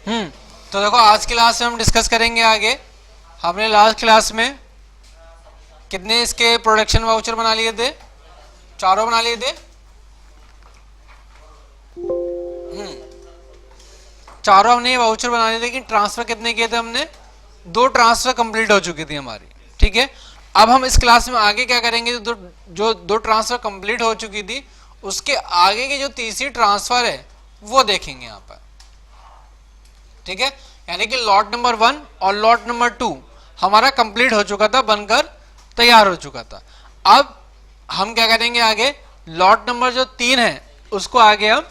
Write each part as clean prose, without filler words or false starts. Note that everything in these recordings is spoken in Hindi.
तो देखो आज की क्लास में हम डिस्कस करेंगे आगे। हमने लास्ट क्लास में कितने इसके प्रोडक्शन वाउचर बना लिए थे? चारों बना लिए थे। चारों हमने वाउचर बना लिए थे, लेकिन ट्रांसफर कितने किए थे हमने? 2 ट्रांसफर कंप्लीट हो चुकी थी हमारी। ठीक है, अब हम इस क्लास में आगे क्या करेंगे? जो दो ट्रांसफर कंप्लीट हो चुकी थी उसके आगे की जो तीसरी ट्रांसफर है वो देखेंगे यहाँ पर। ठीक है, यानी कि लॉट नंबर 1 और लॉट नंबर 2 हमारा कंप्लीट हो चुका था, बनकर तैयार हो चुका था। अब हम क्या करेंगे आगे? लॉट नंबर जो 3 है उसको आगे हम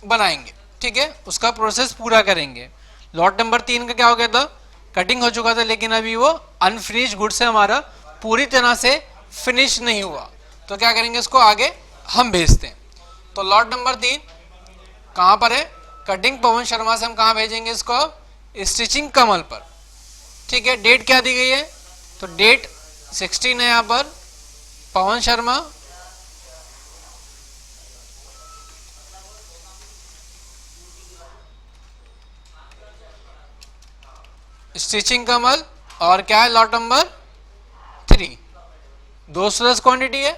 बनाएंगे। ठीक है, उसका प्रोसेस पूरा करेंगे। लॉट नंबर 3 का क्या हो गया था? कटिंग हो चुका था, लेकिन अभी वो अनफिनिश्ड गुड से हमारा पूरी तरह से फिनिश नहीं हुआ। तो क्या करेंगे? इसको आगे हम भेजते हैं। तो लॉट नंबर 3 कहां पर है? कटिंग पवन शर्मा से हम कहां भेजेंगे इसको? स्टिचिंग कमल पर। ठीक है, डेट क्या दी गई है? तो डेट 16 है यहाँ पर। पवन शर्मा स्टिचिंग कमल, और क्या है? लॉट नंबर 3 210 क्वांटिटी है।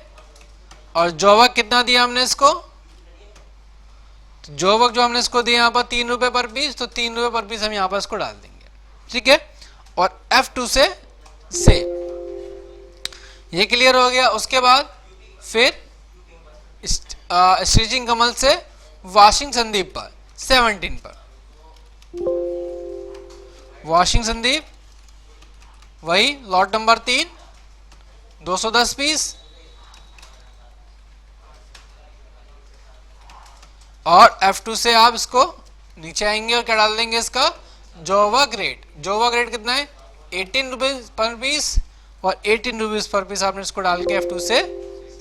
और जॉब कितना दिया हमने इसको? तो जॉब जो हमने इसको दिया यहाँ पर 3 रुपए पर पीस, तो 3 रुपए पर पीस हम यहाँ पर इसको डाल देंगे। ठीक है, और F2 से ये क्लियर हो गया। उसके बाद फिर स्टिचिंग कमल से वॉशिंग संदीप पर 17 पर। वॉशिंग संदीप वही लॉट नंबर 3 210 पीस, और F2 से आप इसको नीचे आएंगे और क्या डाल देंगे? इसका जोवा ग्रेड। जोवा ग्रेड कितना है? 18 रुपीज पर पीस, और 18 रुपीज पर पीस आपने इसको डाल के F2 से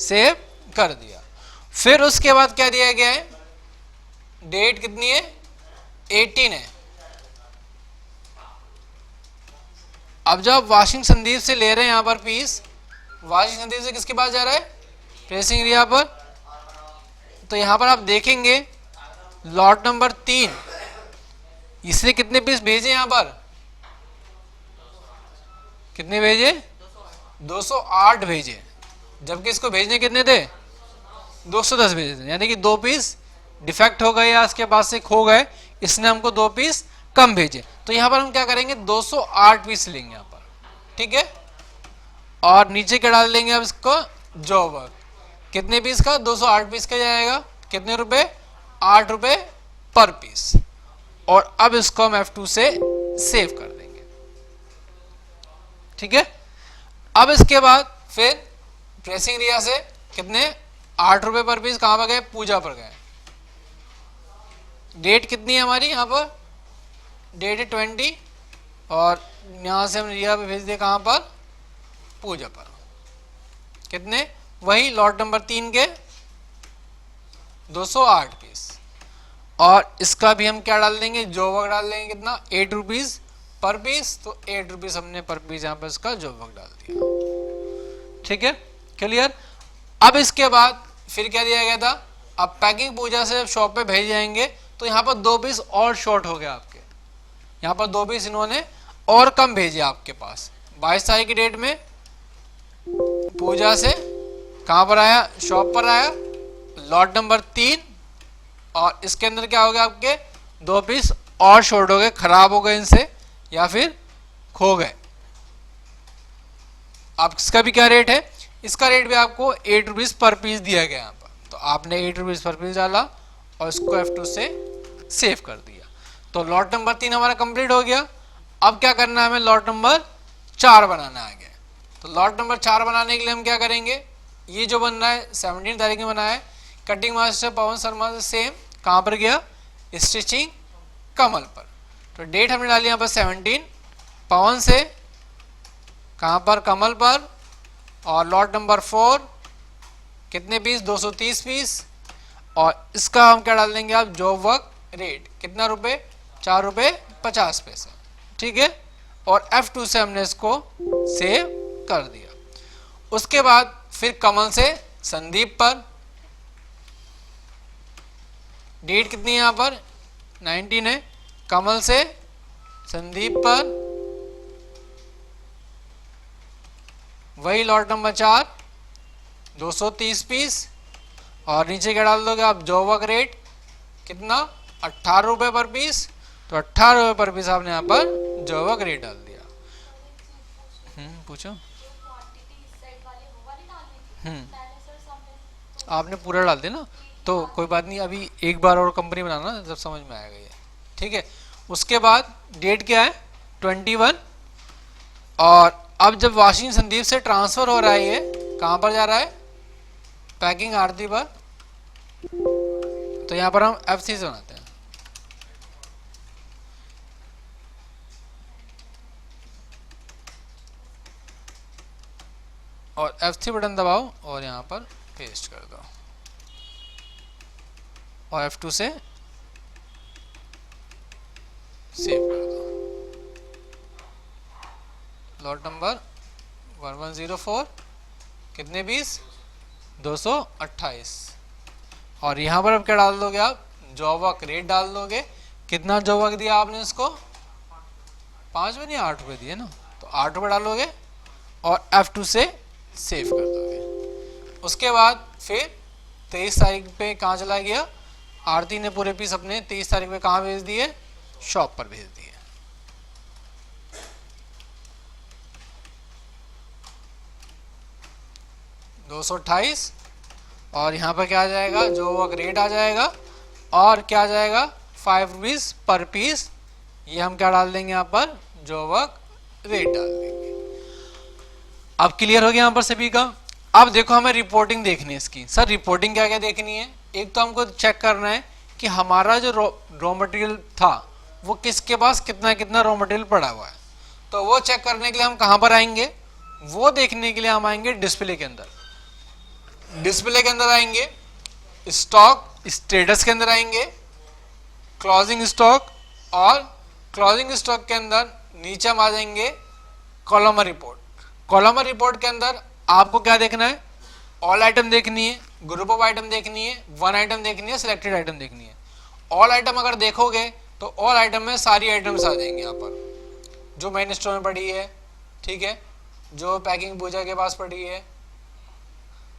सेव कर दिया। फिर उसके बाद क्या दिया गया है? डेट कितनी है? 18 है। अब जब वॉशिंग संदीप से ले रहे हैं यहाँ पर पीस, वॉशिंग संदीप से किसके पास जा रहा है? प्रेसिंग एरिया पर। तो यहाँ पर आप देखेंगे लॉट नंबर 3 इसने कितने पीस भेजे? यहाँ पर कितने भेजे? 208 भेजे, जबकि इसको भेजने कितने थे? 210 भेजे थे। यानी कि 2 पीस डिफेक्ट हो गए या इसके पास से खो गए, इसने हमको 2 पीस कम भेजे। तो यहाँ पर हम क्या करेंगे? 208 पीस लेंगे यहाँ पर। ठीक है, और नीचे क्या डाल देंगे अब इसको? जॉब कितने पीस का? 208 पीस का जाएगा। कितने रुपए? 8 रुपए पर पीस। और अब इसको हम F2 से सेव कर देंगे। ठीक है, अब इसके बाद फिर प्रेसिंग एरिया से कितने? 8 रुपए पर पीस कहां पर गए? पूजा पर गए। डेट कितनी है हमारी यहाँ पर? डेट है 20, और यहां से हम रिया पे भेज दिए कहां पर? पूजा पर। कितने? वही लॉट नंबर 3 के 208 पीस। और इसका भी हम क्या डाल देंगे? जोवक डाल देंगे। कितना? 8 रुपीज पर पीस। तो 8 रुपीज हमने पर पीस यहाँ पर इसका जोवक डाल दिया। ठीक है, क्लियर। अब इसके बाद फिर क्या दिया गया था? अब पैकिंग पूजा से शॉप पे भेज जाएंगे, तो यहाँ पर 2 पीस और शॉर्ट हो गया आपके। यहाँ पर 2 पीस इन्होंने और कम भेजे आपके पास। 22 तारीख की डेट में पूजा से कहां पर आया? शॉप पर आया, लॉट नंबर 3, और इसके अंदर क्या हो गया? आपके 2 पीस और शॉर्ट हो गए, खराब हो गए इनसे, या फिर खो गए। आप इसका भी क्या रेट है? इसका रेट भी आपको 8 रुपीज पर पीस दिया गया यहाँ पर। तो आपने 8 रुपीज पर पीस डाला और इसको F2 से सेव कर दिया। तो लॉट नंबर 3 हमारा कंप्लीट हो गया। अब क्या करना है? हमें लॉट नंबर 4 बनाना है आगे। तो लॉट नंबर 4 बनाने के लिए हम क्या करेंगे? ये जो बन रहा है 17 तारीख में बना है, कटिंग मास्टर पवन शर्मा से सेम कहां पर गया? स्टिचिंग कमल पर। तो डेट हमने डाली यहाँ पर 17, पवन से कहां पर? कमल पर। और लॉट नंबर 4 कितने पीस? 230 पीस। और इसका हम क्या डाल देंगे? आप जॉब वर्क रेट कितना रुपए? 4 रुपए 50 पैसे। ठीक है, और F2 से हमने इसको सेव कर दिया। उसके बाद फिर कमल से संदीप पर। डेट कितनी है यहाँ पर? 19 है। कमल से संदीप पर वही लॉट नंबर 4 230 पीस। और नीचे क्या डाल दोगे आप, जॉब वर्क रेट कितना 18 रुपये पर पीस। तो 18 रुपये पर पीस आपने यहाँ पर जॉब वर्क रेट डाल दिया। पूछो। आपने पूरा डाल दिया ना, तो कोई बात नहीं, अभी एक बार और कंपनी बनाना जब समझ में आएगा ये, ठीक है। उसके बाद डेट क्या है 21। और अब जब वॉशिंग संदीप से ट्रांसफर हो रहा है, ये कहाँ पर जा रहा है, पैकिंग आरती पर। तो यहाँ पर हम F3 से बनाते हैं। और F3 बटन दबाओ और यहाँ पर पेस्ट कर दो और F2 से सेव कर दो। लॉट नंबर 1104 कितने पीस 228। और यहाँ पर अब क्या डाल दोगे आप, जॉब वर्क रेट डाल दोगे। कितना जॉब वर्क दिया आपने इसको, 5 रुपये नहीं 8 रुपये दिए ना, तो 8 रुपये डालोगे और F2 से सेव कर दोगे। उसके बाद फिर 23 तारीख पे कहाँ चला गया, आरती ने पूरे पीस अपने 23 तारीख पे कहाँ भेज दिए, शॉप पर भेज दिए। $228 और यहाँ पर क्या आ जाएगा, जो वर्क रेट आ जाएगा और क्या आ जाएगा 5 रुपीज़ पर पीस। ये हम क्या डाल देंगे यहाँ पर, जो वर्क रेट डाल देंगे। अब क्लियर हो गया यहाँ पर सभी का। अब देखो हमें रिपोर्टिंग देखनी है इसकी। सर रिपोर्टिंग क्या क्या देखनी है, एक तो हमको चेक करना है कि हमारा जो रॉ मटेरियल था वो किसके पास कितना कितना रॉ मटेरियल पड़ा हुआ है। तो वो चेक करने के लिए हम कहाँ पर आएंगे, वो देखने के लिए हम आएंगे डिस्प्ले के अंदर। डिस्प्ले के अंदर आएंगे, स्टॉक स्टेटस के अंदर आएंगे, क्लोजिंग स्टॉक, और क्लोजिंग स्टॉक के अंदर नीचे हम आ जाएंगे कॉलमर रिपोर्ट। कॉलमर रिपोर्ट के अंदर आपको क्या देखना है, ऑल आइटम देखनी है, ग्रुप ऑफ आइटम देखनी है, वन आइटम देखनी है, सिलेक्टेड आइटम देखनी है। ऑल आइटम अगर देखोगे तो ऑल आइटम में सारी आइटम्स आ जाएंगी यहाँ पर, जो मेन स्टोर में पड़ी है, ठीक है, जो पैकिंग पूजा के पास पड़ी है।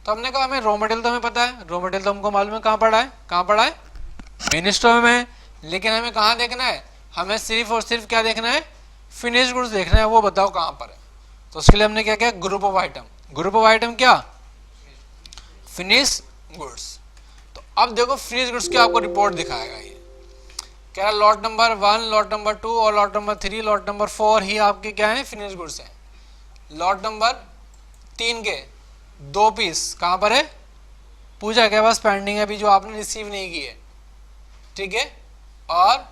तो हमने कहा हमें रॉ मटेरियल तो हमें पता है, रॉ मटेरियल तो हमको मालूम है कहाँ पड़ा है, कहाँ पड़ा है, मेन स्टोर में है। लेकिन हमें कहाँ देखना है, हमें सिर्फ और सिर्फ क्या देखना है, फिनिश गुड्स देखना है, वो बताओ कहाँ पर है। तो उसके लिए हमने क्या किया, group of item. Group of item क्या, फिनिश गुड्स। तो अब देखो फिनिश गुड्स की आपको रिपोर्ट दिखाएगा ये, कह रहा लॉट नंबर 1, लॉट नंबर 2 और लॉट नंबर 3, लॉट नंबर 4 ही आपके क्या है, फिनिश गुड्स हैं। लॉट नंबर 3 के 2 पीस कहाँ पर है, पूजा के पास पेंडिंग है अभी, जो आपने रिसीव नहीं की है, ठीक है। और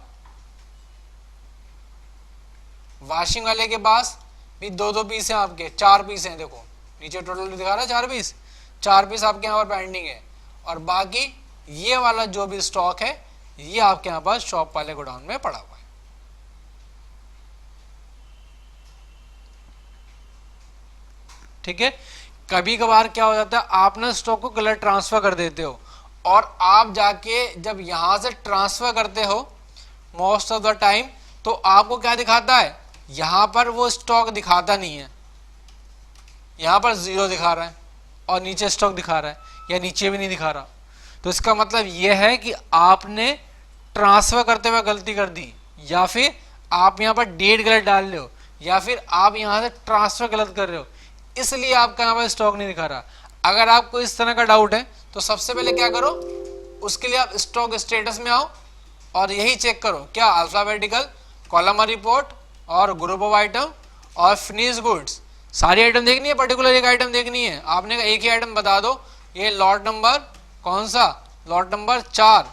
वॉशिंग वाले के पास भी 2 पीस हैं आपके, 4 पीस हैं, देखो नीचे टोटल दिखा रहा है 4 पीस, 4 पीस आपके यहाँ पर पेंडिंग है। और बाकी ये वाला जो भी स्टॉक है ये आपके यहाँ पास शॉप वाले गोडाउन में पड़ा हुआ है, ठीक है। कभी कभार क्या हो जाता है, आप ना स्टॉक को गलत ट्रांसफर कर देते हो, और आप जाके जब यहां से ट्रांसफर करते हो मोस्ट ऑफ द टाइम, तो आपको क्या दिखाता है, यहां पर वो स्टॉक दिखाता नहीं है, यहां पर 0 दिखा रहा है और नीचे स्टॉक दिखा रहा है, या नीचे भी नहीं दिखा रहा। तो इसका मतलब यह है कि आपने ट्रांसफर करते हुए गलती कर दी, या फिर आप यहां पर डेट गलत डाल रहे हो, या फिर आप यहां से ट्रांसफर गलत कर रहे हो, इसलिए आपका यहाँ पर स्टॉक नहीं दिखा रहा। अगर आपको इस तरह का डाउट है तो सबसे पहले क्या करो, उसके लिए आप स्टॉक स्टेटस में आओ और यही चेक करो, क्या अल्फाबेटिकल कॉलमर रिपोर्ट और ग्रुप ऑफ आइटम और फिनिश गुड्स, सारी आइटम देखनी है, पर्टिकुलर एक आइटम देखनी है। आपने एक ही आइटम बता दो, ये लॉट नंबर कौन सा, लॉट नंबर 4,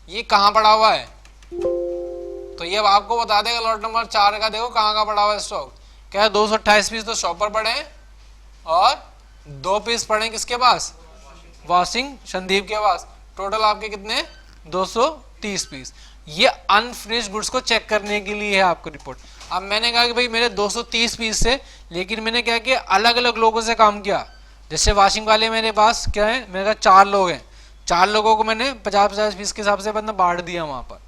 ये कहाँ पड़ा हुआ है, तो ये आपको बता देगा लॉट नंबर 4 का, देखो कहाँ का पड़ा हुआ है स्टॉक। क्या 228 पीस तो शॉप पर पड़े हैं और 2 पीस पड़े किसके पास, वॉशिंग संदीप के पास। टोटल आपके कितने, 230 पीस। ये अनफिनिश्ड गुड्स को चेक करने के लिए है आपको रिपोर्ट। अब मैंने कहा कि भाई मेरे 230 पीस से, लेकिन मैंने क्या किया, अलग अलग लोगों से काम किया। जैसे वॉशिंग वाले मेरे पास क्या है, मेरे 4 लोग हैं, 4 लोगों को मैंने 50-50 पीस के हिसाब से मतलब बांट दिया वहाँ पर,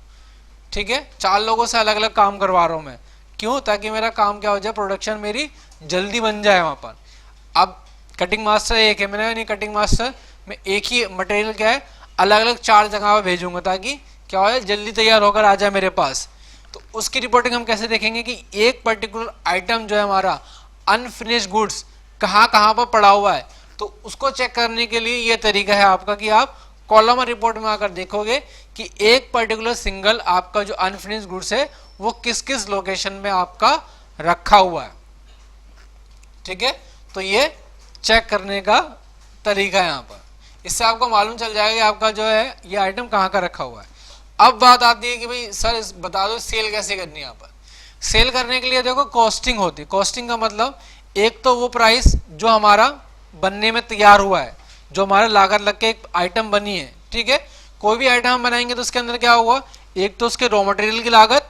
ठीक है, 4 लोगों से अलग अलग काम करवा रहा हूं मैं, क्यों? ताकि मेरा काम क्या हो जाए, प्रोडक्शन मेरी जल्दी बन जाए वहां पर। अब कटिंग मास्टर एक है, मैंने नहीं कटिंग मास्टर में एक ही मटेरियल क्या है अलग अलग 4 जगह पर भेजूंगा, ताकि क्या हो जाए जल्दी तैयार होकर आ जाए मेरे पास। तो उसकी रिपोर्टिंग हम कैसे देखेंगे कि एक पर्टिकुलर आइटम जो है हमारा अनफिनिश्ड गुड्स कहाँ कहाँ पर पड़ा हुआ है, तो उसको चेक करने के लिए ये तरीका है आपका कि आप कॉलम रिपोर्ट में आकर देखोगे कि एक पर्टिकुलर सिंगल आपका जो अनफिनिश्ड गुड्स है वो किस किस लोकेशन में आपका रखा हुआ है। ठीक है, तो ये चेक करने का तरीका है यहाँ पर, इससे आपको मालूम चल जाएगा कि आपका जो है ये आइटम कहाँ का रखा हुआ है। अब बात आती है कि भाई सर बता दो सेल कैसे करनी है। यहाँ पर सेल करने के लिए देखो कॉस्टिंग होती है। कॉस्टिंग का मतलब एक तो वो प्राइस जो हमारा बनने में तैयार हुआ है, जो हमारा लागत लग के एक आइटम बनी है। ठीक है, कोई भी आइटम हम बनाएंगे तो उसके अंदर क्या होगा, एक तो उसके रॉ मटेरियल की लागत,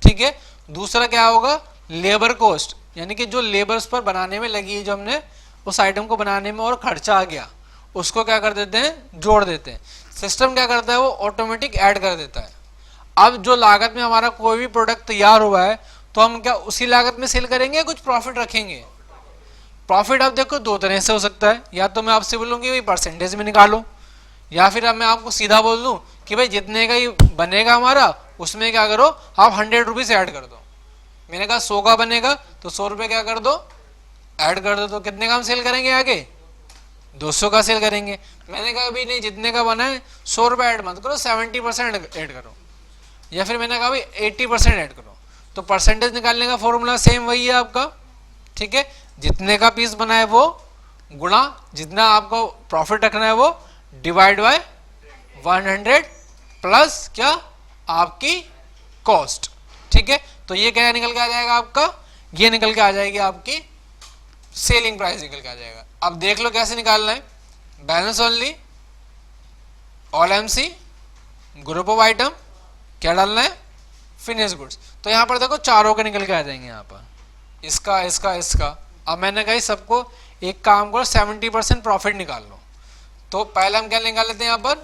ठीक है, दूसरा क्या होगा लेबर कॉस्ट, यानी कि जो लेबर्स पर बनाने में लगी है, जो हमने उस आइटम को बनाने में और खर्चा आ गया, उसको क्या कर देते हैं जोड़ देते हैं। सिस्टम क्या करता है वो ऑटोमेटिक ऐड कर देता है। अब जो लागत में हमारा कोई भी प्रोडक्ट तैयार हुआ है तो हम क्या उसी लागत में सेल करेंगे, कुछ प्रॉफिट रखेंगे। प्रॉफिट आप देखो दो तरह से हो सकता है, या तो मैं आपसे बोलूँगी भाई परसेंटेज में निकालो, या फिर अब मैं आपको सीधा बोल दूँ कि भाई जितने का ये बनेगा हमारा उसमें क्या करो आप 100 रुपीज़ ऐड कर दो। मैंने कहा 100 का बनेगा तो 100 रुपये क्या कर दो ऐड कर दो, तो कितने का हम सेल करेंगे आगे 200 का सेल करेंगे। मैंने कहा भाई नहीं जितने का बना है 100 रुपये ऐड मत करो 70% ऐड करो, या फिर मैंने कहा भाई 80% ऐड करो। तो परसेंटेज निकालने का फॉर्मूला सेम वही है आपका। ठीक है, जितने का पीस बना है वो गुणा जितना आपको प्रॉफिट रखना है वो डिवाइड बाय 100 प्लस क्या आपकी कॉस्ट। ठीक है, तो ये क्या निकल के आ जाएगा आपका, ये निकल के आ जाएगी आपकी सेलिंग प्राइस निकल के आ जाएगा। अब देख लो कैसे निकालना है, balance only, all MC, group of item, क्या डालना है फिनिश गुड्स। तो यहाँ पर देखो चारों के निकल के आ जाएंगे, यहाँ पर इसका इसका इसका। अब मैंने कहा सबको एक काम करो 70% प्रॉफिट निकाल लो। तो पहले हम क्या निकाल लेते हैं यहाँ पर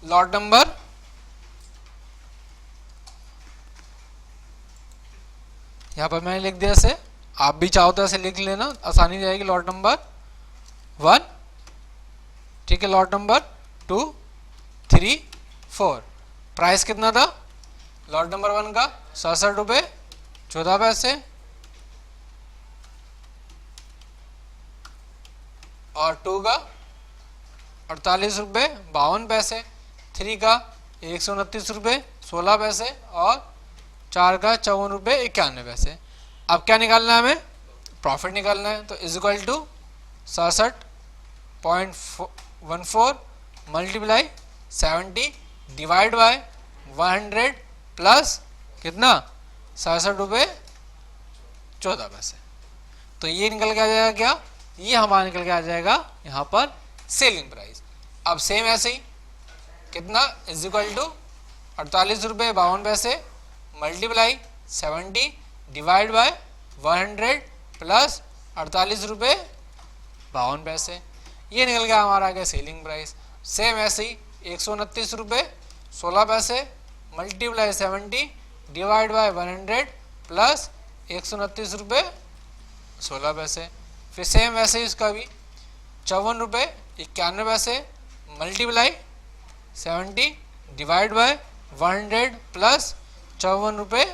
लॉट नंबर, यहाँ पर मैंने लिख दिया ऐसे, आप भी चाहो तो ऐसे लिख लेना आसानी जाएगी। लॉट नंबर 1, ठीक है, लॉट नंबर 2, 3, 4। प्राइस कितना था लॉट नंबर 1 का 67 रुपये 14 पैसे, और 2 का 48 रुपये 52 पैसे, 3 का 129 रुपये 16 पैसे, और 4 का 54 रुपये 91 पैसे। अब क्या निकालना है हमें प्रॉफिट निकालना है। तो is equal to 67.14 multiply 70 divide by 100 plus कितना 67 रुपये 14 पैसे। तो ये निकल के आ जाएगा क्या, ये हमारा निकल के आ जाएगा यहाँ पर सेलिंग प्राइस। अब सेम ऐसे ही कितना इज इक्वल टू 48 रुपये 52 पैसे मल्टीप्लाई 70 डिवाइड बाय 100 प्लस 48 रुपये 52 पैसे, ये निकल गया हमारा आगे सेलिंग प्राइस। सेम ऐसे ही 129 रुपये 16 पैसे मल्टीप्लाई 70 डिवाइड बाय 100 प्लस 129 रुपये 16 पैसे। फिर सेम वैसे ही इसका भी 54 रुपये 91 पैसे मल्टीप्लाई 70 डिवाइड बाय 100 प्लस 54 रुपये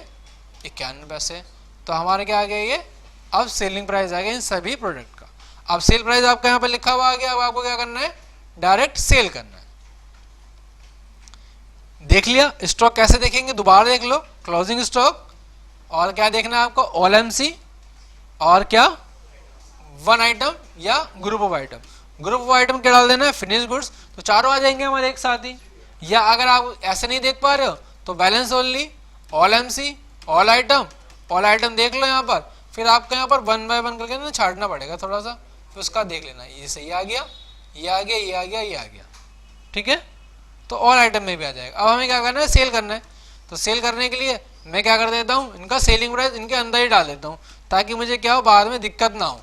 91 पैसे। तो हमारे क्या आ गया ये अब सेलिंग प्राइस आ गया इन सभी प्रोडक्ट का। अब सेल प्राइस आपका यहाँ पर लिखा हुआ आ गया, अब आपको क्या करना है डायरेक्ट सेल करना है। देख लिया स्टॉक कैसे देखेंगे, दोबारा देख लो क्लोजिंग स्टॉक, और क्या देखना है आपको ऑल एमसी, और क्या वन आइटम या group of item. Group of item क्या डाल देना है फिनिश गुड्स, तो चारों आ जाएंगे हमारे एक साथ ही। या अगर आप ऐसे नहीं देख पा रहे हो तो balance only, all MC, all item, all item देख लो यहाँ पर। फिर आपको यहाँ पर 1 बाय 1 करके ना छाटना पड़ेगा थोड़ा सा, फिर उसका देख लेना ये सही आ गया, ये आ गया, ये आ गया, ये आ गया। ठीक है, तो ऑल आइटम में भी आ जाएगा। अब हमें क्या करना है सेल करना है, तो सेल करने के लिए मैं क्या कर देता हूँ इनका सेलिंग प्राइस इनके अंदर ही डाल देता हूँ, ताकि मुझे क्या हो बाद में दिक्कत ना हो।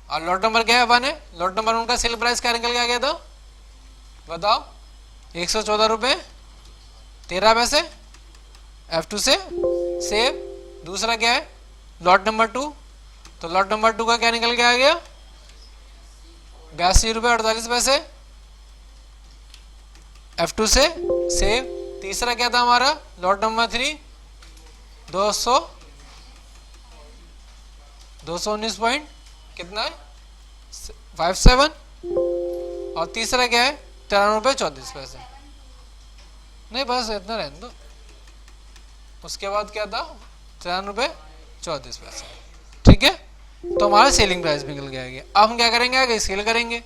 और लॉट नंबर क्या है 1 है, लॉट नंबर 1 का सेल प्राइस क्या निकल के आ गया था बताओ 114 रुपये 13 पैसे, F2 से सेव। दूसरा क्या है, लॉट नंबर 2, तो लॉट नंबर 2 का क्या निकल के आ गया, 82 रुपये 48 पैसे, F2 से सेव। तीसरा क्या था हमारा, लॉट नंबर 3, 219 पॉइंट कितना है 57, और तीसरा क्या है 93 रुपये 34 पैसे। नहीं बस इतना रहने दो। उसके बाद क्या था 93 रुपये 34 पैसे, ठीक है। तो हमारा सेलिंग प्राइस निकल के आ गया। अब हम क्या करेंगे, आगे सेल करेंगे।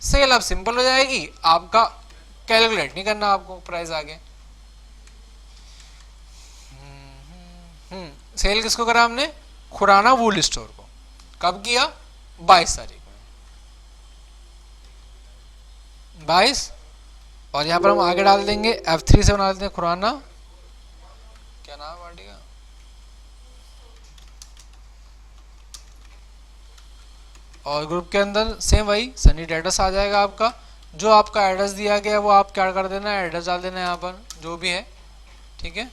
सेल अब सिंपल हो जाएगी, आपका कैलकुलेट नहीं करना आपको प्राइस आगे। सेल किसको करा हमने, खुराना वूल स्टोर को। कब किया, 22 तारीख में, 22। और यहाँ पर हम आगे डाल देंगे F3 से बना देते हैं खुराना, क्या नाम है पार्टी का, और ग्रुप के अंदर सेम वही सनी डेटर्स आ जाएगा आपका। जो आपका एड्रेस दिया गया है वो आप क्या कर देना है, एड्रेस डाल देना है यहाँ पर जो भी है, ठीक है।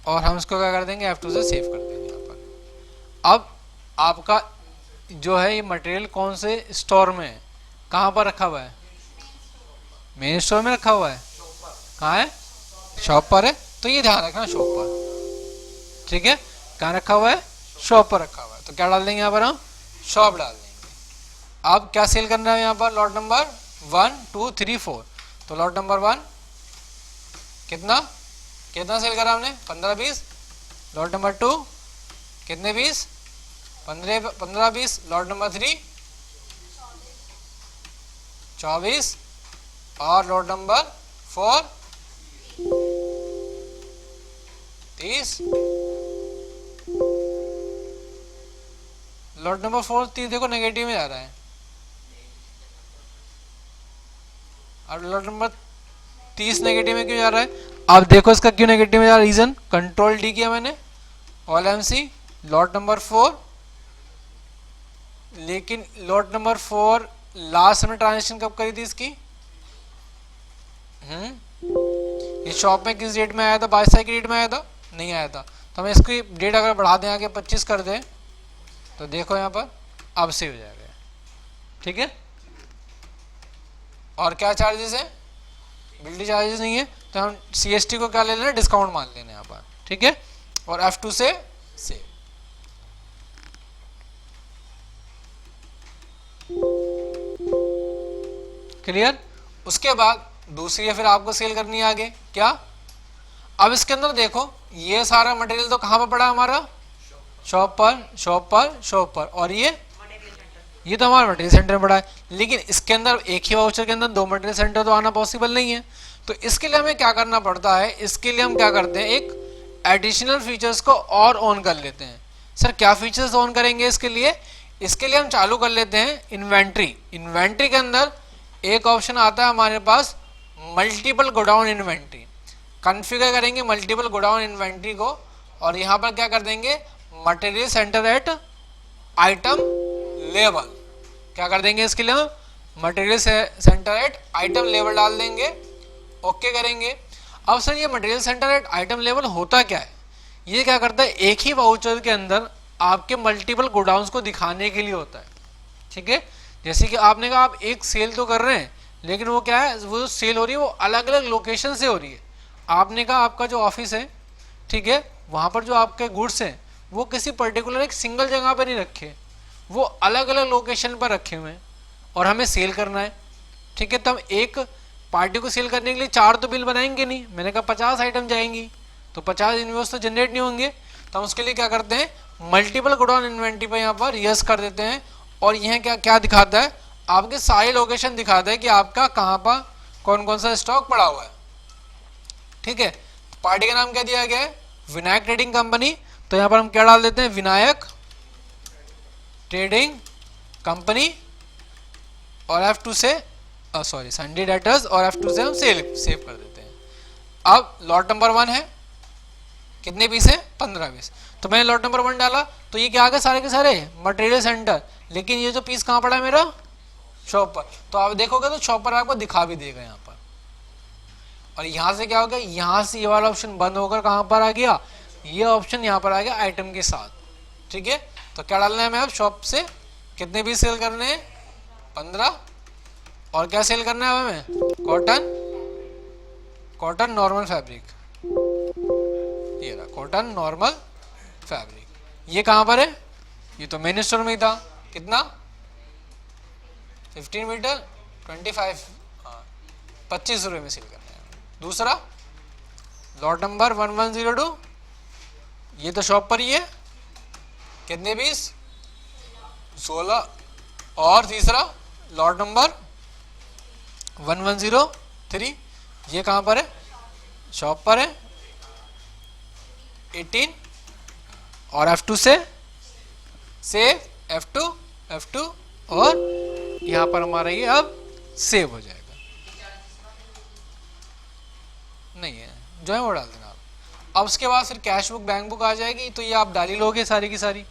और हम इसको क्या कर देंगे, F2 से सेव कर देंगे यहाँ पर। अब आपका जो है ये मटेरियल कौन से स्टोर में है, कहाँ पर रखा हुआ है, मेन स्टोर में रखा हुआ है। कहाँ है, शॉप पर है, तो ये ध्यान रखना शॉप पर, ठीक है। कहाँ रखा हुआ है, शॉप पर रखा हुआ है, तो क्या डाल देंगे यहाँ पर हम, शॉप डाल देंगे। अब क्या सेल करना है यहाँ पर, लॉट नंबर 1 2 3 4, तो लॉट नंबर 1 कितना कितना सेल करा हमने, 15-20। लॉट नंबर 2 कितने 20, 15-20। लॉट नंबर 3 24, और लॉट नंबर 4 30। लॉट नंबर 4 30 देखो नेगेटिव में जा रहा है, और लॉट नंबर 30 नेगेटिव में क्यों जा रहा है। आप देखो इसका क्यों नेगेटिव में जा रहा है, रीजन कंट्रोल डी किया मैंने, ऑल MC लॉट नंबर 4, लेकिन लॉट नंबर 4 लास्ट में ट्रांजेक्शन कब करी थी इसकी, ये शॉप में किस डेट में आया था, 22 तारीख की डेट में आया था, नहीं आया था। तो हमें इसकी डेट अगर बढ़ा दें आगे 25 कर दें, तो देखो यहाँ पर अब से हो जाएगा, ठीक है। और क्या चार्जेस है, बिल्डिंग चार्जेस नहीं है, तो हम CST को क्या ले लेना, डिस्काउंट मान लेना यहाँ पर, ठीक है। और F2 से सेव। क्लियर। उसके बाद दूसरी है फिर आपको सेल करनी है आगे, क्या। अब इसके अंदर देखो ये सारा मटेरियल तो कहाँ पर पड़ा हमारा, शॉप पर, और ये तो हमारा मटेरियल सेंटर में पड़ा है। लेकिन इसके अंदर एक ही वाउचर के अंदर 2 मटेरियल सेंटर तो आना पॉसिबल नहीं है। तो इसके लिए हमें क्या करना पड़ता है, इसके लिए हम क्या करते हैं, एक एडिशनल फीचर्स को और ऑन कर लेते हैं। सर क्या फीचर्स ऑन करेंगे इसके लिए हम चालू कर लेते हैं इन्वेंट्री। इन्वेंट्री के अंदर एक ऑप्शन आता है हमारे पास, मल्टीपल गोडाउन इन्वेंट्री। कॉन्फ़िगर करेंगे मल्टीपल गोडाउन इन्वेंट्री को, और यहाँ पर क्या कर देंगे, material centre at item level. क्या कर देंगे इसके लिए, material centre at item level डाल देंगे, ओके करेंगे। अब सर ये material centre at item level होता क्या है, ये क्या करता है, एक ही वाउचर के अंदर आपके मल्टीपल गोडाउन्स को दिखाने के लिए होता है, ठीक है। जैसे कि आपने कहा आप एक सेल तो कर रहे हैं, लेकिन वो क्या है, वो सेल हो रही है वो अलग अलग लोकेशन से हो रही है। आपने कहा आपका जो ऑफिस है, ठीक है, वहाँ पर जो आपके गुड्स हैं वो किसी पर्टिकुलर एक सिंगल जगह पर नहीं रखे, वो अलग अलग लोकेशन पर रखे हुए हैं, और हमें सेल करना है, ठीक है। तो हम एक पार्टी को सेल करने के लिए 4 तो बिल बनाएंगे नहीं, मैंने कहा 50 आइटम जाएंगी, तो 50 इन्वॉइस तो जनरेट नहीं होंगे। तो हम उसके लिए क्या करते हैं, मल्टीपल गोडाउन इन्वेंट्री पर यहाँ पर यस कर देते हैं, और यह क्या क्या दिखाता है, आपके सारे लोकेशन दिखाता है कि आपका कहाँ पर कौन कौन सा स्टॉक पड़ा हुआ है, ठीक है। पार्टी का नाम क्या दिया गया है, विनायक ट्रेडिंग कंपनी। तो यहाँ पर हम क्या डाल देते हैं, विनायक ट्रेडिंग कंपनी, और F2 से सॉरी सनी डेटर्स, और F2 से हम सेव कर देते हैं। अब लॉट नंबर 1 है, कितने पीस है? 15 पीस। तो मैंने लॉट नंबर 1 डाला तो ये क्या आ गए सारे के सारे मटेरियल सेंटर, लेकिन ये जो पीस कहाँ पड़ा है मेरा? शॉप पर। तो आप देखोगे तो शॉप पर आपको दिखा भी देगा यहाँ पर। और यहाँ से क्या हो गया, यहाँ से ये वाला ऑप्शन बंद होकर कहाँ पर आ गया, ये ऑप्शन यहाँ पर आ गया आइटम के साथ। ठीक है, तो क्या डालना है हमें अब? शॉप से कितने पीस सेल करने हैं? 15। और क्या सेल करना है हमें? Cotton normal fabric. ये रहा कॉटन नॉर्मल फैब्रिक। ये कहाँ पर है? ये तो मेन स्टोर में ही था। कितना? 15 मीटर 25, 25 रुपये में सेल करना है। दूसरा लॉट नंबर 1102, ये तो शॉप पर ही है। कितने पीस? 16। और तीसरा लॉट नंबर 1103, ये कहाँ पर है? शॉप पर है। 18। और F2 से सेव, F2 और यहाँ पर हमारा ये अब सेव हो जाएगा। नहीं है जो है वो डाल देना आप। अब उसके बाद फिर कैश बुक बैंक बुक आ जाएगी, तो ये आप डाल ही लोगे सारी की सारी।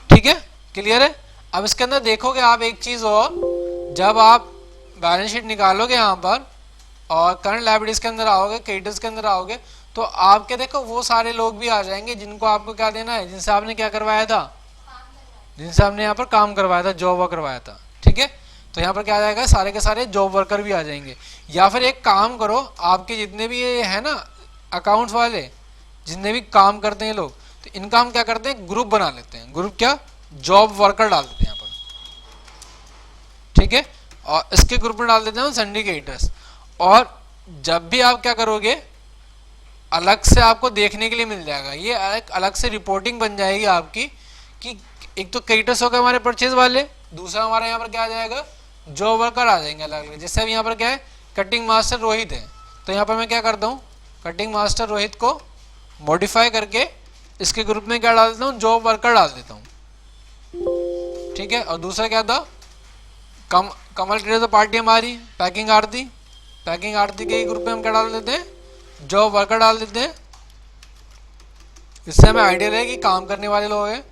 ठीक है, क्लियर है। अब इसके अंदर देखोगे आप एक चीज़ और, जब आप बैलेंस शीट निकालोगे यहाँ पर और करंट लायबिलिटीज के अंदर आओगे, क्रेडिटर्स के अंदर आओगे, तो आपके देखो वो सारे लोग भी आ जाएंगे जिनको आपको क्या देना है, जिनसे आपने क्या करवाया था, जिनसे आपने यहाँ पर काम करवाया था, जॉब वर्क करवाया था। ठीक है, तो यहाँ पर क्या आ जाएगा, सारे के सारे जॉब वर्कर भी आ जाएंगे। या फिर एक काम करो, आपके जितने भी ये है ना अकाउंट्स वाले, जितने भी काम करते हैं लोग, तो इनका हम क्या करते हैं, ग्रुप बना लेते हैं। ग्रुप क्या? जॉब वर्कर डाल देते हैं यहाँ पर। ठीक है, और इसके ग्रुप में डाल देते हैं सिंडिकेटर्स। और जब भी आप क्या करोगे, अलग से आपको देखने के लिए मिल जाएगा, ये अलग से रिपोर्टिंग बन जाएगी आपकी कि एक तो क्रेडिटर्स हो गए हमारे परचेज वाले, दूसरा हमारे यहाँ पर क्या आ जाएगा, जॉब वर्कर आ जाएंगे अलग अलग। जैसे अब यहाँ पर क्या है, कटिंग मास्टर रोहित है, तो यहाँ पर मैं क्या करता हूँ, कटिंग मास्टर रोहित को मॉडिफाई करके इसके ग्रुप में क्या डाल देता हूँ, जॉब वर्कर डाल देता हूँ। ठीक है, और दूसरा क्या था, कमल ट्रेडर पार्टी हमारी पैकिंग आरती, पैकिंग आरती के ग्रुप में हम क्या डाल देते हैं, जॉब वर्कर डाल देते हैं। इससे हमें आइडिया रहे कि काम करने वाले लोग हैं।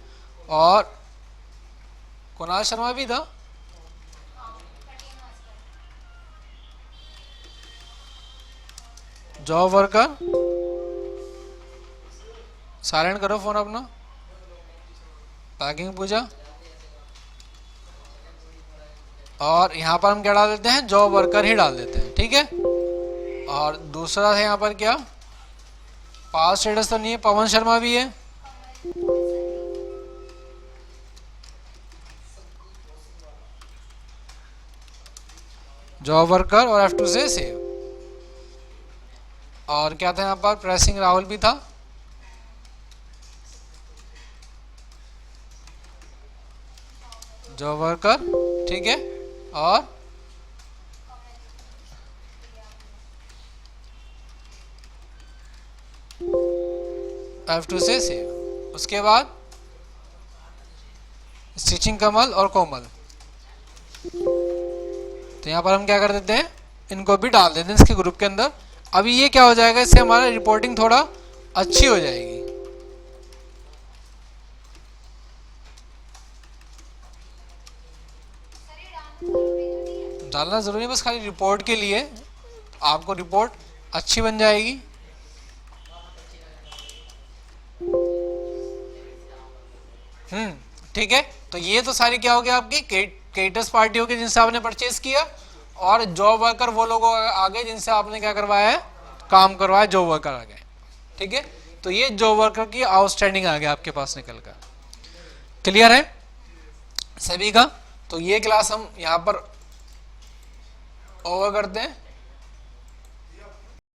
और कुणाल शर्मा भी था, जॉब वर्कर। साइलेंट करो फोन अपना। पैकिंग पूजा, और यहाँ पर हम क्या डाल देते हैं, जॉब वर्कर ही डाल देते हैं। ठीक है, और दूसरा है यहाँ पर क्या, पास स्टेटस तो नहीं है, पवन शर्मा भी है। जॉब वर्कर और F2 से सेव। और क्या था यहाँ पर, प्रेसिंग राहुल भी था। जॉब वर्कर, ठीक है, और F2 से सेव। उसके बाद स्टिचिंग कमल और कोमल, तो यहाँ पर हम क्या कर देते हैं, इनको भी डाल देते हैं इसके ग्रुप के अंदर। अभी ये क्या हो जाएगा, इससे हमारा रिपोर्टिंग थोड़ा अच्छी हो जाएगी। डालना जरूरी है, बस खाली रिपोर्ट के लिए आपको रिपोर्ट अच्छी बन जाएगी। ठीक है, तो ये तो सारी क्या हो गया, आपकी क्रेडिटर्स पार्टी होगी जिनसे आपने परचेज किया, और जॉब वर्कर वो लोग आ गए जिनसे आपने क्या करवाया है, काम करवाया, जॉब वर्कर आ गए। ठीक है, तो ये जॉब वर्कर की आउटस्टैंडिंग आ गया आपके पास निकल कर। क्लियर है सभी का? तो ये क्लास हम यहाँ पर ओवर करते हैं।